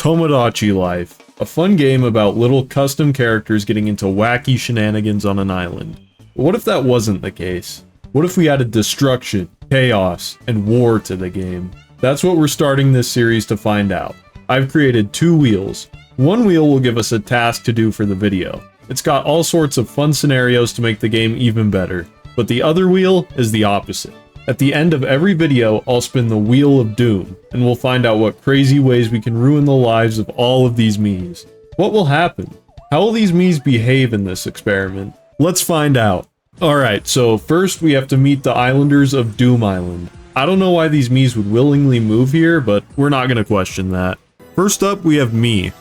Tomodachi Life, a fun game about little custom characters getting into wacky shenanigans on an island. But what if that wasn't the case? What if we added destruction, chaos, and war to the game? That's what we're starting this series to find out. I've created 2 wheels. One wheel will give us a task to do for the video. It's got all sorts of fun scenarios to make the game even better. But the other wheel is the opposite. At the end of every video, I'll spin the Wheel of Doom, and we'll find out what crazy ways we can ruin the lives of all of these miis. What will happen? How will these miis behave in this experiment? Let's find out. Alright, so first we have to meet the islanders of Doom Island. I don't know why these miis would willingly move here, but we're not gonna question that. First up, we have me.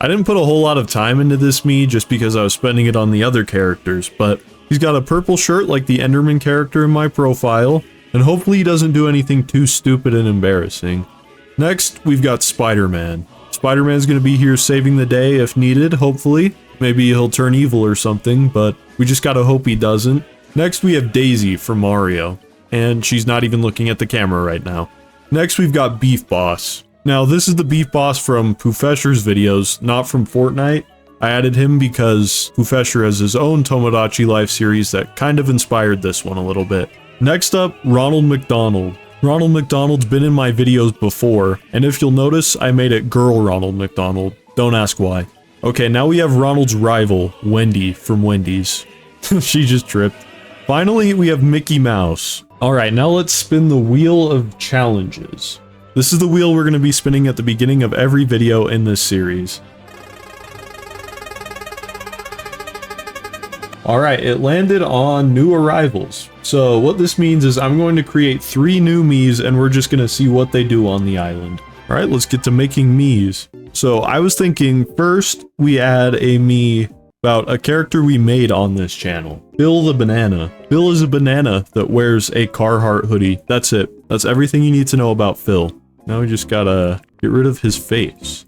I didn't put a whole lot of time into this Mii just because I was spending it on the other characters, but he's got a purple shirt like the Enderman character in my profile, and hopefully he doesn't do anything too stupid and embarrassing. Next, we've got Spider-Man. Spider-Man's gonna be here saving the day if needed, hopefully. Maybe he'll turn evil or something, but we just gotta hope he doesn't. Next, we have Daisy from Mario, and she's not even looking at the camera right now. Next, we've got Beef Boss. Now, this is the Beef Boss from Poofesher's videos, not from Fortnite. I added him because Poofesher has his own Tomodachi Life series that kind of inspired this one a little bit. Next up, Ronald McDonald. Ronald McDonald's been in my videos before, and if you'll notice, I made it Girl Ronald McDonald. Don't ask why. Okay, now we have Ronald's rival, Wendy from Wendy's. She just tripped. Finally, we have Mickey Mouse. Alright, now let's spin the Wheel of Challenges. This is the wheel we're going to be spinning at the beginning of every video in this series. Alright, it landed on new arrivals. So what this means is I'm going to create 3 new miis and we're just going to see what they do on the island. Alright, let's get to making miis. So I was thinking first we add a mii about a character we made on this channel. Bill the Banana. Bill is a banana that wears a Carhartt hoodie. That's it. That's everything you need to know about Phil. Now we just gotta get rid of his face.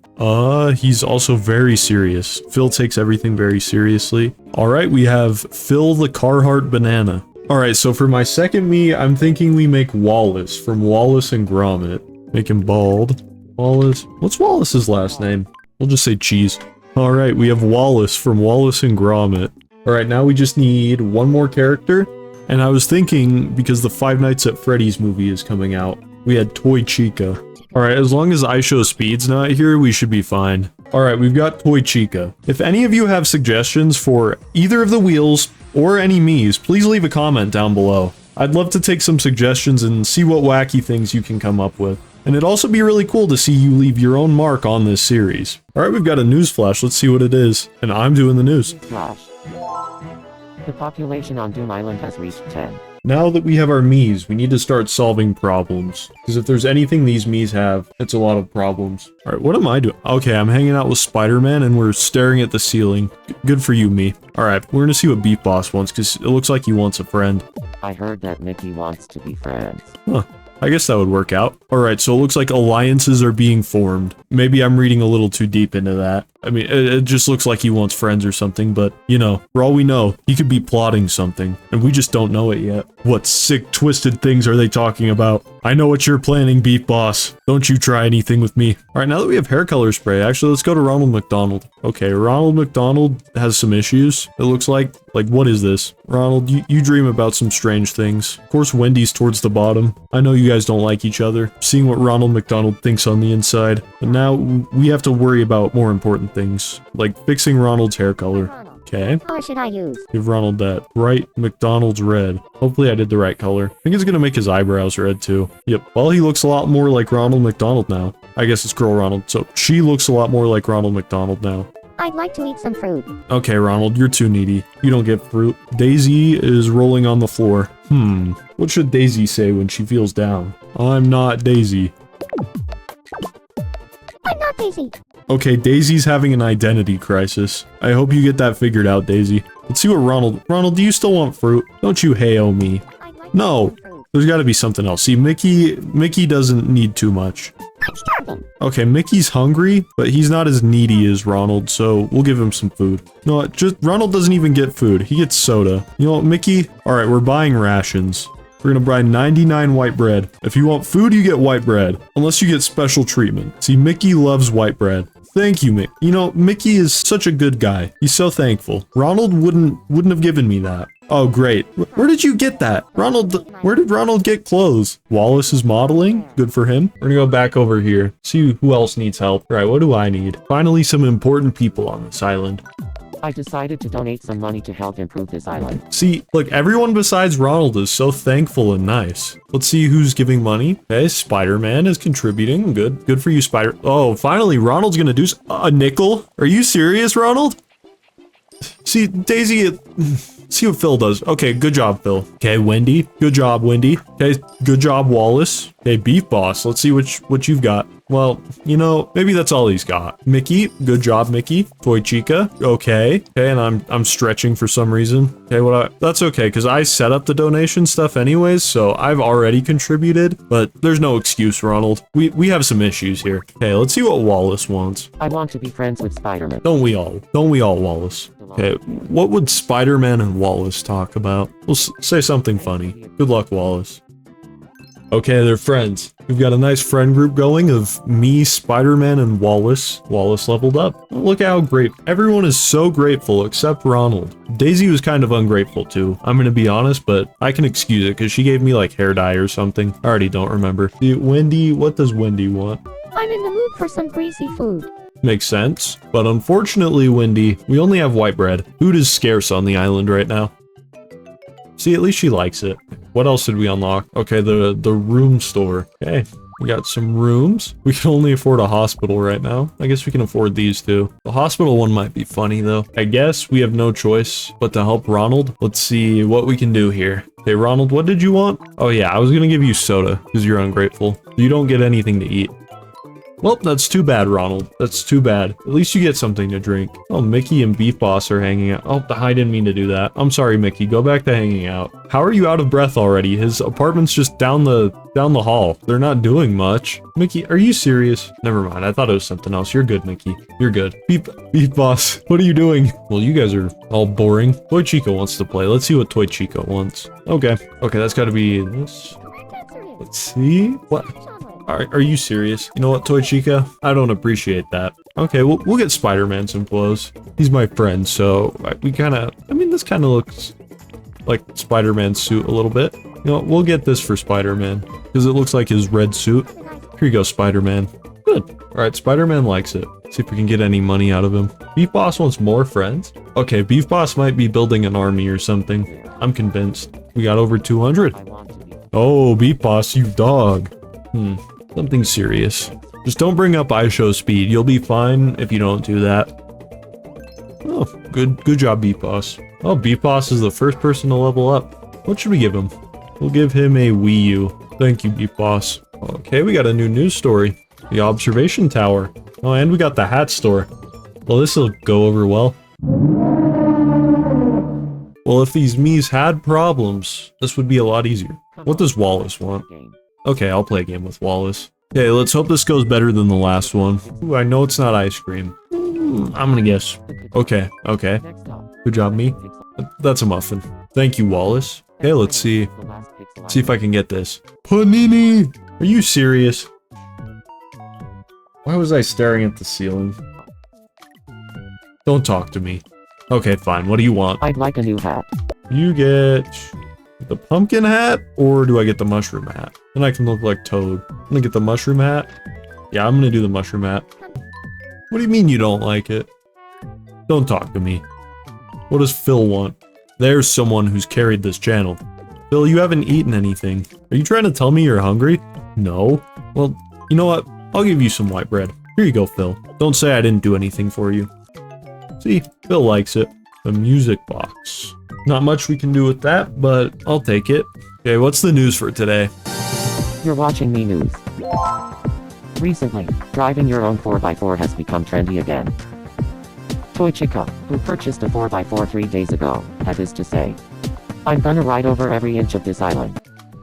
He's also very serious. Phil takes everything very seriously. Alright, we have Phil the Carhartt Banana. Alright, so for my second Mii, I'm thinking we make Wallace from Wallace and Gromit. Make him bald. Wallace. What's Wallace's last name? We'll just say Cheese. Alright, we have Wallace from Wallace and Gromit. Alright, now we just need one more character. And I was thinking, because the Five Nights at Freddy's movie is coming out, we had Toy Chica. Alright, as long as IShowSpeed's not here, we should be fine. Alright, we've got Toy Chica. If any of you have suggestions for either of the wheels or any miis, please leave a comment down below. I'd love to take some suggestions and see what wacky things you can come up with. And it'd also be really cool to see you leave your own mark on this series. Alright, we've got a news flash. Let's see what it is. And I'm doing the news. Flash. The population on Doom Island has reached 10. Now that we have our miis, we need to start solving problems. Because if there's anything these miis have, it's a lot of problems. Alright, what am I doing? Okay, I'm hanging out with Spider-Man and we're staring at the ceiling. Good for you, Mii. Alright, we're gonna see what Beef Boss wants, because it looks like he wants a friend. I heard that Mickey wants to be friends. Huh. I guess that would work out. Alright, so it looks like alliances are being formed. Maybe I'm reading a little too deep into that. I mean, it just looks like he wants friends or something, but, you know, for all we know, he could be plotting something, and we just don't know it yet. What sick, twisted things are they talking about? I know what you're planning, Beef Boss. Don't you try anything with me. Alright, now that we have hair color spray, actually, let's go to Ronald McDonald. Okay, Ronald McDonald has some issues, it looks like. Like, what is this? Ronald, you dream about some strange things. Of course, Wendy's towards the bottom. I know you guys don't like each other. Seeing what Ronald McDonald thinks on the inside. But now, we have to worry about more important things, like fixing Ronald's hair color. Okay. What should I use? Give Ronald that bright McDonald's red. Hopefully I did the right color. I think it's gonna make his eyebrows red too. Yep. Well, he looks a lot more like Ronald McDonald now. I guess it's Girl Ronald, so she looks a lot more like Ronald McDonald now. I'd like to eat some fruit. Okay, Ronald, you're too needy. You don't get fruit. Daisy is rolling on the floor. What should Daisy say when she feels down? I'm not Daisy. I'm not Daisy. Okay, Daisy's having an identity crisis. I hope you get that figured out, Daisy. Let's see what Ronald, do you still want fruit? Don't you hey-oh me. I'd like No, to eat some fruit. there's gotta be something else. See, Mickey doesn't need too much. I'm starving. Okay, Mickey's hungry, but he's not as needy as Ronald, so we'll give him some food. You know what, just Ronald doesn't even get food. He gets soda. You know what, Mickey? Alright, we're buying rations. We're gonna buy 99 white bread. If you want food, you get white bread. Unless you get special treatment. See, Mickey loves white bread. Thank you, Mick. You know, Mickey is such a good guy. He's so thankful. Ronald wouldn't have given me that. Oh, great. Where did you get that? Where did Ronald get clothes? Wallace is modeling. Good for him. We're gonna go back over here. See who else needs help. All right, what do I need? Finally, some important people on this island. I decided to donate some money to help improve this island. See, look, everyone besides Ronald is so thankful and nice. Let's see who's giving money. Okay, Spider-Man is contributing. Good. Good for you, Spider. Oh, finally, Ronald's gonna do a nickel. Are you serious, Ronald? See, Daisy, see what Phil does. Okay, good job, Phil. Okay, Wendy. Good job, Wendy. Okay, good job, Wallace. Okay, Beef Boss. Let's see what you've got. Well, you know, maybe that's all he's got. Mickey, good job, Mickey. Toy Chica, okay. Okay, and I'm stretching for some reason. Okay, that's okay, because I set up the donation stuff anyways, so I've already contributed, but there's no excuse, Ronald. We have some issues here. Okay, let's see what Wallace wants. I want to be friends with Spider-Man. Don't we all? Don't we all, Wallace? Okay, what would Spider-Man and Wallace talk about? We'll say something funny. Good luck, Wallace. Okay, they're friends. We've got a nice friend group going of me, Spider-Man, and Wallace. Wallace leveled up. Look how great. Everyone is so grateful except Ronald. Daisy was kind of ungrateful too. I'm gonna be honest, but I can excuse it because she gave me like hair dye or something. I already don't remember. Wendy, what does Wendy want? I'm in the mood for some greasy food. Makes sense. But unfortunately, Wendy, we only have white bread. Food is scarce on the island right now. See, at least she likes it. What else did we unlock? Okay, the room store. Okay, we got some rooms. We can only afford a hospital right now. I guess we can afford these too. The hospital one might be funny though. I guess we have no choice but to help Ronald. Let's see what we can do here. Okay, Ronald, what did you want? Oh yeah, I was gonna give you soda because you're ungrateful. You don't get anything to eat. Well, that's too bad, Ronald. That's too bad. At least you get something to drink. Oh, Mickey and Beef Boss are hanging out. Oh, I didn't mean to do that. I'm sorry, Mickey. Go back to hanging out. How are you out of breath already? His apartment's just down the hall. They're not doing much. Mickey, are you serious? Never mind. I thought it was something else. You're good, Mickey. You're good. Beef Boss, what are you doing? Well, you guys are all boring. Toy Chico wants to play. Let's see what Toy Chico wants. Okay. Okay, that's got to be this. Let's see. What? Are you serious? You know what, Toy Chica? I don't appreciate that. Okay, we'll get Spider-Man some clothes. He's my friend, so we kind of... I mean, this kind of looks like Spider-Man's suit a little bit. You know what, we'll get this for Spider-Man, because it looks like his red suit. Here you go, Spider-Man. Good. Alright, Spider-Man likes it. See if we can get any money out of him. Beef Boss wants more friends? Okay, Beef Boss might be building an army or something. I'm convinced. We got over 200. Oh, Beef Boss, you dog. Something serious. Just don't bring up iShow speed. You'll be fine if you don't do that. Oh, good job, Beef Boss. Oh, Beef Boss is the first person to level up. What should we give him? We'll give him a Wii U. Thank you, Beef Boss. Okay, we got a new news story. The observation tower. Oh, and we got the hat store. Well, this will go over well. Well, if these Miis had problems, this would be a lot easier. What does Wallace want? Okay, I'll play a game with Wallace. Okay, let's hope this goes better than the last one. Ooh, I know it's not ice cream. I'm gonna guess. Okay. Good job, me. That's a muffin. Thank you, Wallace. Okay, let's see. See if I can get this. Panini! Are you serious? Why was I staring at the ceiling? Don't talk to me. Okay, fine. What do you want? I'd like a new hat. You get... the pumpkin hat, or do I get the mushroom hat? Then I can look like Toad. I'm gonna get the mushroom hat. Yeah, I'm gonna do the mushroom hat. What do you mean you don't like it? Don't talk to me. What does Phil want? There's someone who's carried this channel. Phil, you haven't eaten anything. Are you trying to tell me you're hungry? No. Well, you know what? I'll give you some white bread. Here you go, Phil. Don't say I didn't do anything for you. See, Phil likes it. The music box. Not much we can do with that, but I'll take it. Okay, what's the news for today? You're watching Me News. Recently, driving your own 4x4 has become trendy again. Toy Chica, who purchased a 4x4 3 days ago, had this to say. I'm gonna ride over every inch of this island.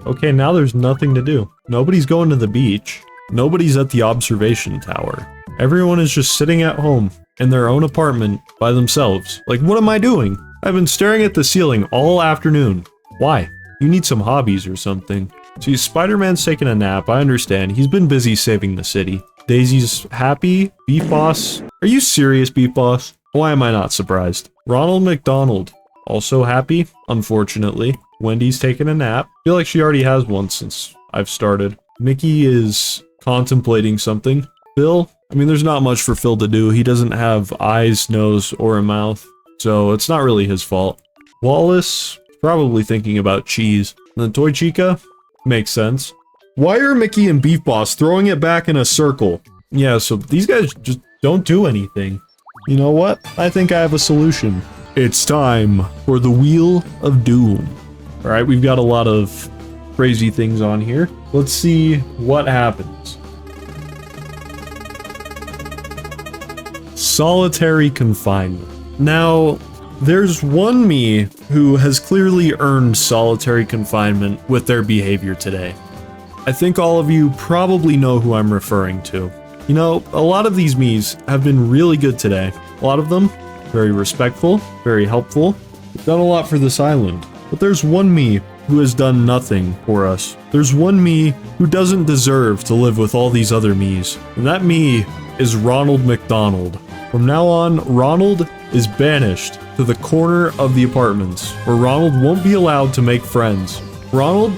Okay, now there's nothing to do. Nobody's going to the beach. Nobody's at the observation tower. Everyone is just sitting at home in their own apartment by themselves. Like, what am I doing? I've been staring at the ceiling all afternoon. Why? You need some hobbies or something. See, Spider-Man's taking a nap, I understand. He's been busy saving the city. Daisy's happy. Beef Boss. Are you serious, Beef Boss? Why am I not surprised? Ronald McDonald. Also happy, unfortunately. Wendy's taking a nap. I feel like she already has one since I've started. Mickey is contemplating something. Phil? I mean, there's not much for Phil to do. He doesn't have eyes, nose, or a mouth, so it's not really his fault. Wallace? Probably thinking about cheese. And then Toy Chica? Makes sense. Why are Mickey and Beef Boss throwing it back in a circle? Yeah, so these guys just don't do anything. You know what? I think I have a solution. It's time for the Wheel of Doom. Alright, we've got a lot of crazy things on here. Let's see what happens. Solitary confinement. Now, there's one me who has clearly earned solitary confinement with their behavior today. I think all of you probably know who I'm referring to. You know, a lot of these me's have been really good today. A lot of them very respectful, very helpful. They've done a lot for this island. But there's one me who has done nothing for us. There's one me who doesn't deserve to live with all these other me's. And that me is Ronald McDonald. From now on, Ronald is banished to the corner of the apartments, where Ronald won't be allowed to make friends. Ronald,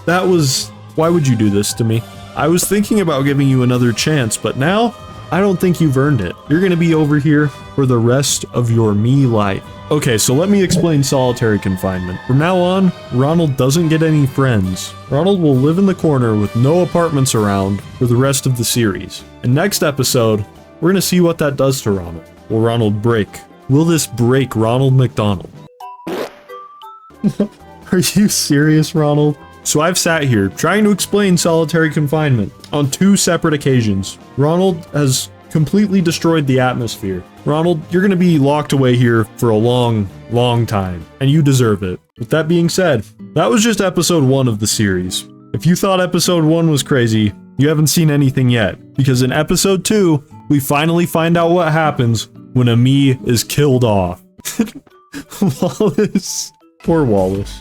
that was... Why would you do this to me? I was thinking about giving you another chance, but now, I don't think you've earned it. You're gonna be over here for the rest of your me life. Okay, so let me explain solitary confinement. From now on, Ronald doesn't get any friends. Ronald will live in the corner with no apartments around for the rest of the series. And next episode, we're gonna see what that does to Ronald. Will Ronald break? Will this break Ronald McDonald? Are you serious, Ronald? So I've sat here trying to explain solitary confinement on 2 separate occasions. Ronald has completely destroyed the atmosphere. Ronald, you're gonna be locked away here for a long, long time, and you deserve it. With that being said, that was just episode 1 of the series. If you thought episode 1 was crazy, you haven't seen anything yet, because in episode 2, we finally find out what happens when a me is killed off. Wallace. Poor Wallace.